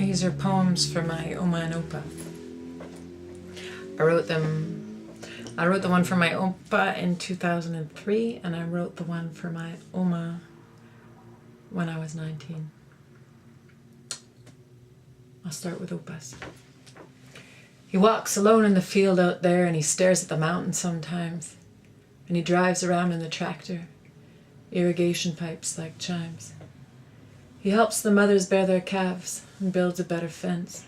These are poems for my Oma and Opa. I wrote the one for my Opa in 2003, and I wrote the one for my Oma when I was 19. I'll start with Opa's. He walks alone in the field out there, and he stares at the mountain sometimes, and he drives around in the tractor, irrigation pipes like chimes. He helps the mothers bear their calves and builds a better fence.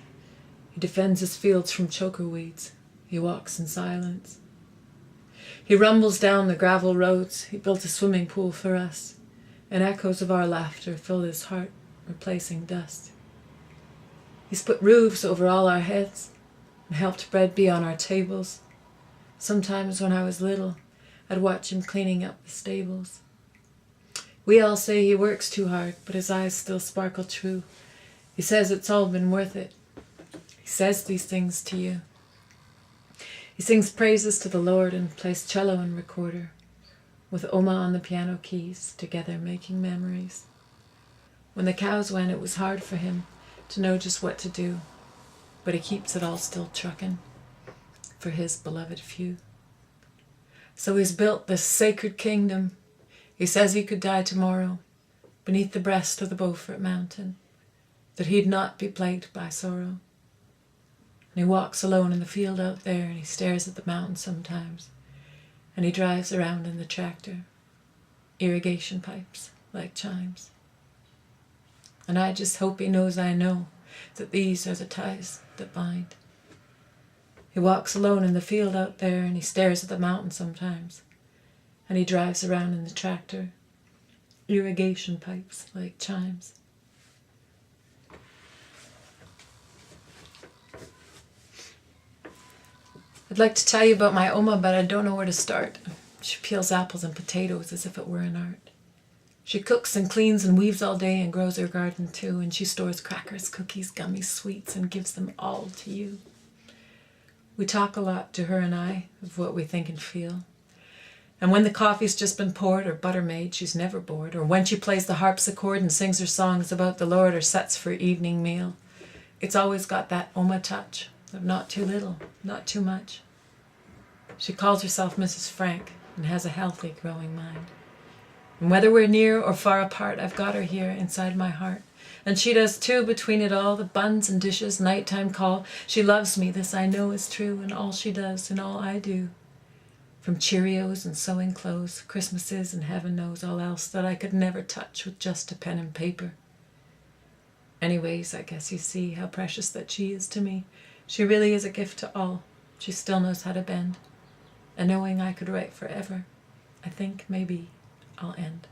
He defends his fields from choker weeds. He walks in silence. He rumbles down the gravel roads. He built a swimming pool for us, and echoes of our laughter fill his heart, replacing dust. He's put roofs over all our heads and helped bread be on our tables. Sometimes when I was little, I'd watch him cleaning up the stables. We all say he works too hard, but his eyes still sparkle true. He says it's all been worth it. He says these things to you. He sings praises to the Lord and plays cello and recorder, with Oma on the piano keys, together making memories. When the cows went, it was hard for him to know just what to do, but he keeps it all still truckin' for his beloved few. So he's built this sacred kingdom. He says he could die tomorrow beneath the breast of the Beaufort Mountain, that he'd not be plagued by sorrow. And he walks alone in the field out there, and he stares at the mountain sometimes, and he drives around in the tractor, irrigation pipes like chimes. And I just hope he knows I know that these are the ties that bind. He walks alone in the field out there, and he stares at the mountain sometimes, and he drives around in the tractor, irrigation pipes like chimes. I'd like to tell you about my Oma, but I don't know where to start. She peels apples and potatoes as if it were an art. She cooks and cleans and weaves all day and grows her garden too, and she stores crackers, cookies, gummies, sweets, and gives them all to you. We talk a lot, to her and I, of what we think and feel. And when the coffee's just been poured or butter made, she's never bored. Or when she plays the harpsichord and sings her songs about the Lord or sets for evening meal, it's always got that Oma touch of not too little, not too much. She calls herself Mrs. Frank and has a healthy, growing mind. And whether we're near or far apart, I've got her here inside my heart. And she does too, between it all, the buns and dishes, nighttime call. She loves me, this I know is true, and all she does and all I do. From Cheerios and sewing clothes, Christmases and heaven knows all else that I could never touch with just a pen and paper. Anyways, I guess you see how precious that she is to me. She really is a gift to all. She still knows how to bend. And knowing I could write forever, I think maybe I'll end.